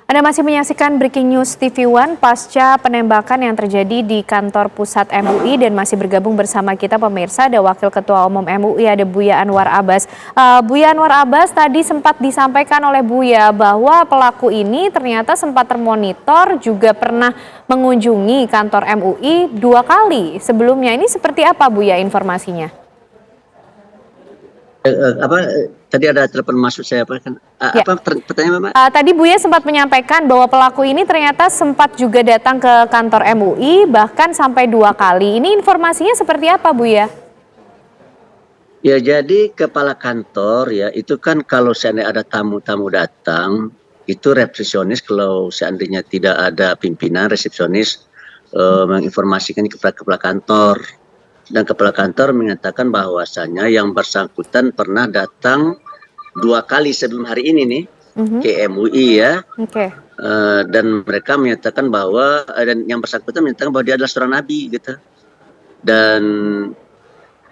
Anda masih menyaksikan Breaking News TV One pasca penembakan yang terjadi di kantor pusat MUI dan masih bergabung bersama kita pemirsa ada Wakil Ketua Umum MUI ada Buya Anwar Abbas. Buya Anwar Abbas tadi sempat disampaikan oleh Buya bahwa pelaku ini ternyata sempat termonitor juga pernah mengunjungi kantor MUI 2 kali sebelumnya. Ini seperti apa Buya informasinya? Tadi ada telepon masuk saya kan? Ya. Pertanyaan Mbak? Tadi Buya sempat menyampaikan bahwa pelaku ini ternyata sempat juga datang ke kantor MUI bahkan sampai 2 kali. Ini informasinya seperti apa Buya? Ya jadi kepala kantor ya itu kan kalau seandainya ada tamu-tamu datang itu resepsionis, kalau seandainya tidak ada pimpinan resepsionis menginformasikan kepada kepala kantor. Dan kepala kantor mengatakan bahwasanya yang bersangkutan pernah datang 2 kali sebelum hari ini nih ke MUI ya. Dan mereka menyatakan bahwa dan yang bersangkutan menyatakan bahwa dia adalah seorang nabi gitu. Dan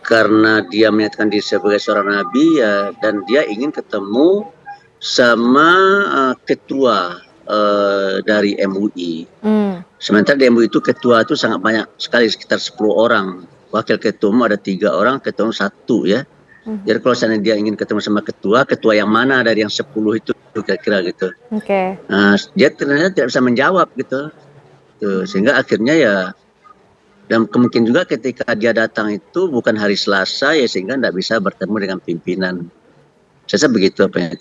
karena dia menyatakan diri sebagai seorang nabi ya, dan dia ingin ketemu sama ketua dari MUI. Sementara di MUI itu ketua itu sangat banyak sekali, sekitar 10 orang. Wakil ketua umum ada 3 orang, ketua umum 1 ya. Jadi kalau seandainya dia ingin ketemu sama ketua yang mana dari yang 10 itu kira-kira gitu. Nah, dia ternyata tidak bisa menjawab gitu. Sehingga akhirnya ya, dan kemungkinan juga ketika dia datang itu bukan hari Selasa ya, sehingga tidak bisa bertemu dengan pimpinan. Saya begitu apa ya.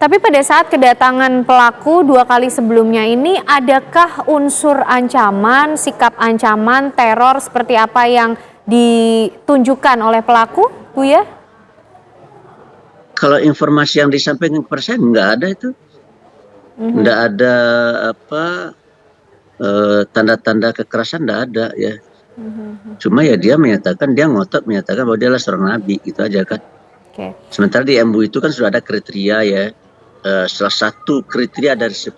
Tapi pada saat kedatangan pelaku 2 kali sebelumnya ini, adakah unsur ancaman, sikap ancaman, teror seperti apa yang ditunjukkan oleh pelaku, Buya? Kalau informasi yang disampaikan kepada saya nggak ada itu, nggak ada tanda-tanda kekerasan, nggak ada ya. Cuma ya dia ngotot menyatakan bahwa dia adalah seorang nabi, gitu aja kan. Sementara di MUI itu kan sudah ada kriteria ya, salah satu kriteria dari 10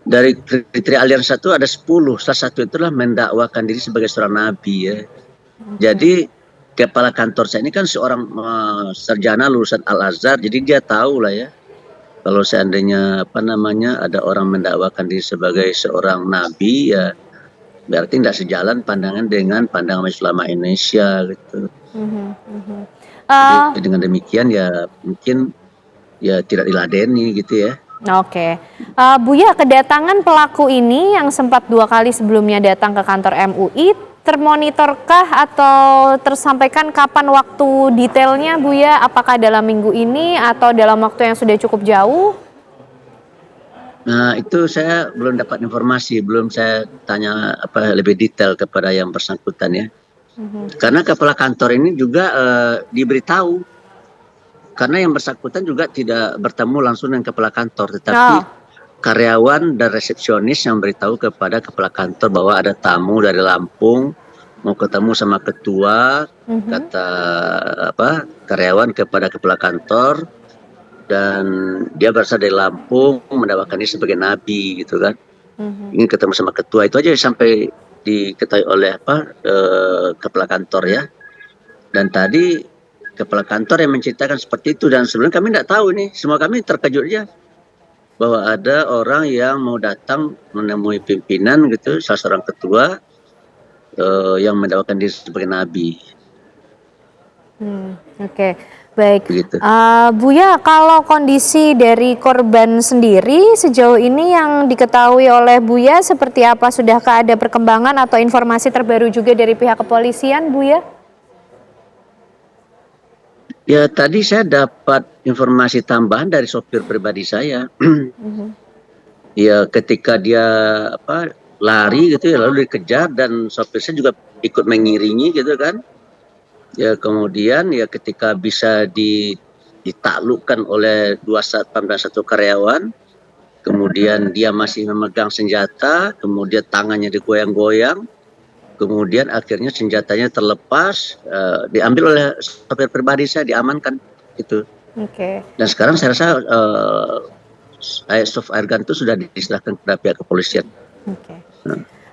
dari kriteria aliran 1 ada 10, salah satu itulah mendakwakan diri sebagai seorang nabi ya. Jadi kepala kantor saya ini kan seorang sarjana lulusan Al-Azhar, jadi dia tahu lah ya kalau seandainya ada orang mendakwakan diri sebagai seorang nabi ya, berarti tidak sejalan pandangan dengan pandangan Majelis Ulama Indonesia gitu. Jadi dengan demikian ya mungkin ya tidak diladeni gitu ya. Buya, kedatangan pelaku ini yang sempat 2 kali sebelumnya datang ke kantor MUI, termonitorkah atau tersampaikan kapan waktu detailnya Buya? Apakah dalam minggu ini atau dalam waktu yang sudah cukup jauh? Nah itu saya belum dapat informasi, belum saya tanya lebih detail kepada yang bersangkutan ya. Karena kepala kantor ini juga diberitahu, karena yang bersangkutan juga tidak bertemu langsung dengan kepala kantor, tetapi karyawan dan resepsionis yang beritahu kepada kepala kantor bahwa ada tamu dari Lampung mau ketemu sama ketua, kata karyawan kepada kepala kantor, dan dia berasal dari Lampung, mendakwakan diri sebagai nabi gitu kan. Ingin ketemu sama ketua, itu aja sampai diketahui oleh kepala kantor ya. Dan tadi kepala kantor yang menceritakan seperti itu, dan sebelumnya kami tidak tahu nih, semua kami terkejut aja bahwa ada orang yang mau datang menemui pimpinan gitu, salah seorang ketua yang mendakwakan diri sebagai nabi. Baik. Begitu. Buya, kalau kondisi dari korban sendiri sejauh ini yang diketahui oleh Buya seperti apa? Sudahkah ada perkembangan atau informasi terbaru juga dari pihak kepolisian, Buya? Ya tadi saya dapat informasi tambahan dari sopir pribadi saya. Ya ketika dia lari gitu ya, lalu dikejar dan sopir saya juga ikut mengiringi gitu kan. Ya kemudian ya ketika bisa ditaklukkan oleh 2 satpam dan 1 karyawan, kemudian dia masih memegang senjata, kemudian tangannya digoyang-goyang, kemudian akhirnya senjatanya terlepas, diambil oleh sopir pribadi saya, diamankan gitu. Dan sekarang saya rasa airsoft airgun itu sudah diserahkan kepada pihak kepolisian.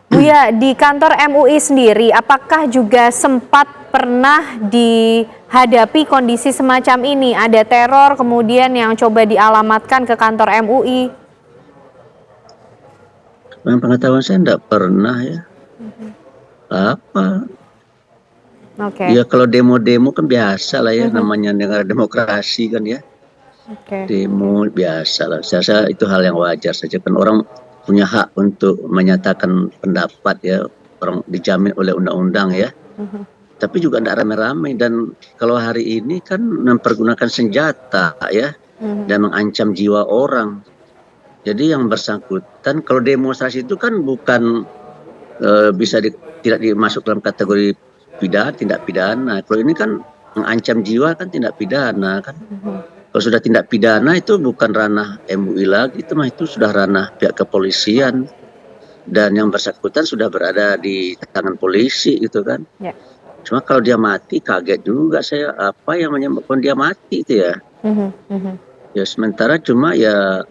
Buya, di kantor MUI sendiri, apakah juga sempat pernah dihadapi kondisi semacam ini? Ada teror kemudian yang coba dialamatkan ke kantor MUI? Memang pengetahuan saya enggak pernah ya. Apa, Oke. ya kalau demo-demo kan biasa lah ya, Mhm. namanya negara demokrasi kan ya. Oke. Demo biasa lah. Saya rasa itu hal yang wajar saja kan, orang punya hak untuk menyatakan pendapat ya, orang dijamin oleh undang-undang ya. Mhm. Tapi juga tidak rame-rame, dan kalau hari ini kan mempergunakan senjata ya, Mhm. dan mengancam jiwa orang. Jadi yang bersangkutan kalau demonstrasi itu kan bukan bisa tidak dimasuk dalam kategori tindak pidana. Kalau ini kan mengancam jiwa kan tindak pidana kan. Mhm. Kalau sudah tindak pidana itu bukan ranah MUI lagi, itu sudah ranah pihak kepolisian, dan yang bersangkutan sudah berada di tangan polisi gitu kan. Ya. Cuma kalau dia mati kaget juga saya, apa yang menyebabkan dia mati itu ya. Mhm. Mhm. Ya sementara cuma ya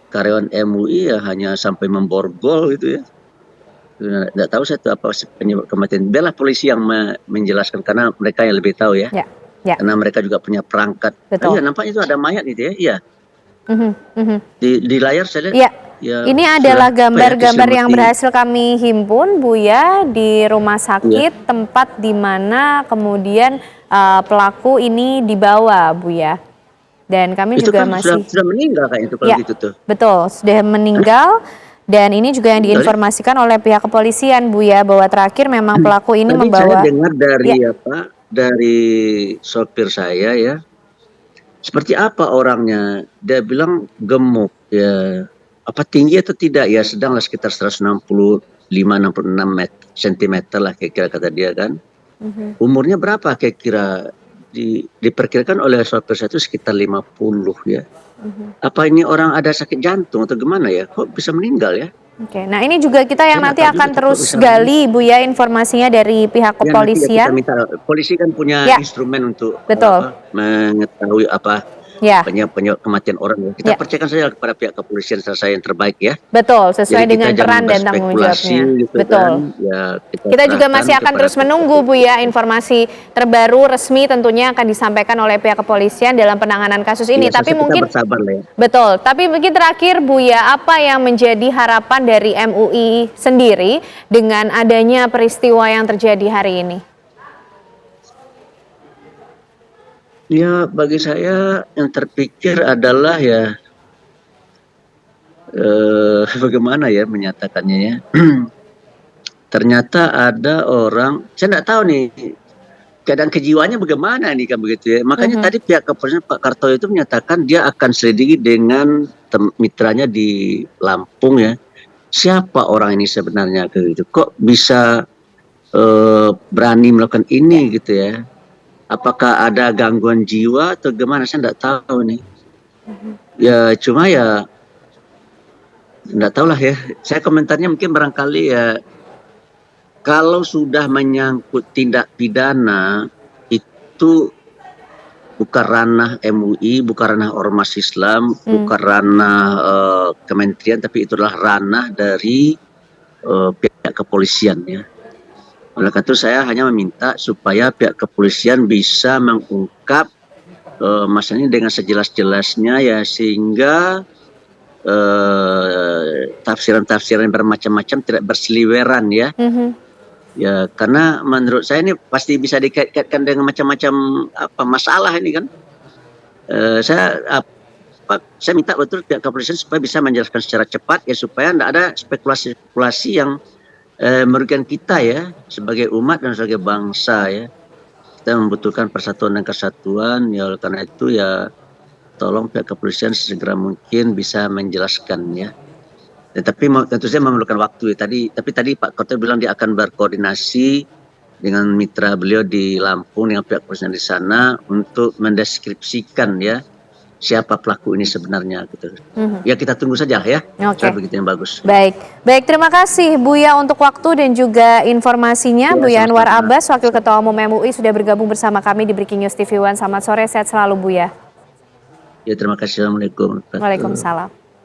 karyawan MUI ya hanya sampai memborgol gitu ya. Nggak tahu saya itu apa penyebab kematian. Biarlah polisi yang menjelaskan karena mereka yang lebih tahu ya. Ya. Ya. Karena mereka juga punya perangkat. Betul. Iya nampaknya itu ada mayat gitu ya. Iya. Mhm. Mhm. Di layar saya lihat Iya. ya Ini sudah adalah gambar-gambar yang diselimati. berhasil kami himpun, Buya, di rumah Iya. sakit tempat di mana kemudian pelaku ini dibawa, Buya. Dan kami Itu juga kan masih sudah meninggal kayak itu kalau ya, gitu tuh. betul, sudah meninggal. Dan ini juga yang Tadi, diinformasikan oleh pihak kepolisian, Buya, bahwa terakhir memang pelaku ini tadi saya membawa. dengar Ya. dari sopir saya ya. Seperti apa orangnya? Dia bilang gemuk ya. Apa tinggi atau tidak ya, sedanglah sekitar 165-66 cm lah kira-kira kata dia kan. Mhm. Umurnya berapa kira-kira? Diperkirakan oleh sopir saya itu sekitar 50 ya. Mhm. Apa ini orang ada sakit jantung atau gimana ya? Kok bisa meninggal ya? Oke, nah ini juga kita Saya yang nggak nanti tahu juga akan tuh kok terus bisa meninggal. gali, Buya, informasinya dari pihak Ya nanti ya kita kepolisian. minta, polisi kan punya Ya, instrumen untuk betul. mengetahui apa Ya. penyebab kematian orang. Kita Ya. percayakan saja kepada pihak kepolisian selesai yang terbaik ya. Betul, Jadi sesuai kita dengan jangan peran dan tanggung berspekulasi jawabnya. gitu kan. Betul. Ya kita Kita juga serahkan masih akan kepada terus pihak menunggu, Buya, kepolisian. informasi terbaru resmi tentunya akan disampaikan oleh pihak kepolisian dalam penanganan kasus ini. Iya, Tapi kita mungkin bersabar lah ya. betul, tapi mungkin terakhir, Buya, apa yang menjadi harapan dari MUI sendiri dengan adanya peristiwa yang terjadi hari ini? Ya bagi saya yang terpikir adalah ya bagaimana ya menyatakannya ya. Ternyata ada orang, saya nggak tahu nih keadaan kejiwaannya bagaimana nih kan begitu ya. Makanya Mhm. tadi pihak kepolisian Pak Kartoyo itu menyatakan dia akan selidiki dengan mitranya di Lampung ya. Siapa orang ini sebenarnya gitu. Kok bisa berani melakukan ini gitu ya. Apakah ada gangguan jiwa atau gimana, saya nggak tahu nih. Ya cuma ya nggak tahu lah ya. Saya komentarnya mungkin barangkali ya, kalau sudah menyangkut tindak pidana itu bukan ranah MUI, bukan ranah ormas Islam, bukan ranah kementerian, tapi itu adalah ranah dari pihak kepolisian ya. Oleh karena itu saya hanya meminta supaya pihak kepolisian bisa mengungkap masalah ini dengan sejelas-jelasnya ya, sehingga tafsiran-tafsiran bermacam-macam tidak berseliweran ya. Mhm. Ya karena menurut saya ini pasti bisa dikait-kaitkan dengan macam-macam masalah ini kan. Saya minta betul pihak kepolisian supaya bisa menjelaskan secara cepat ya, supaya tidak ada spekulasi-spekulasi yang merugikan kita ya sebagai umat dan sebagai bangsa ya. Kita membutuhkan persatuan dan kesatuan ya, oleh karena itu ya tolong pihak kepolisian segera mungkin bisa menjelaskan ya. Tapi tentu saja memerlukan waktu ya. Tapi tadi Pak Kartoyo bilang dia akan berkoordinasi dengan mitra beliau di Lampung dengan pihak kepolisian di sana untuk mendeskripsikan ya siapa pelaku ini sebenarnya gitu. Ya kita tunggu saja ya. Oke. Begitu yang bagus. Baik, terima kasih Buya untuk waktu dan juga informasinya. Ya, Buya Anwar sama-sama. Abbas, Wakil Ketua Umum MUI, sudah bergabung bersama kami di Breaking News TV One. Selamat sore, sehat selalu Buya. Ya terima kasih. Assalamualaikum. Waalaikumsalam.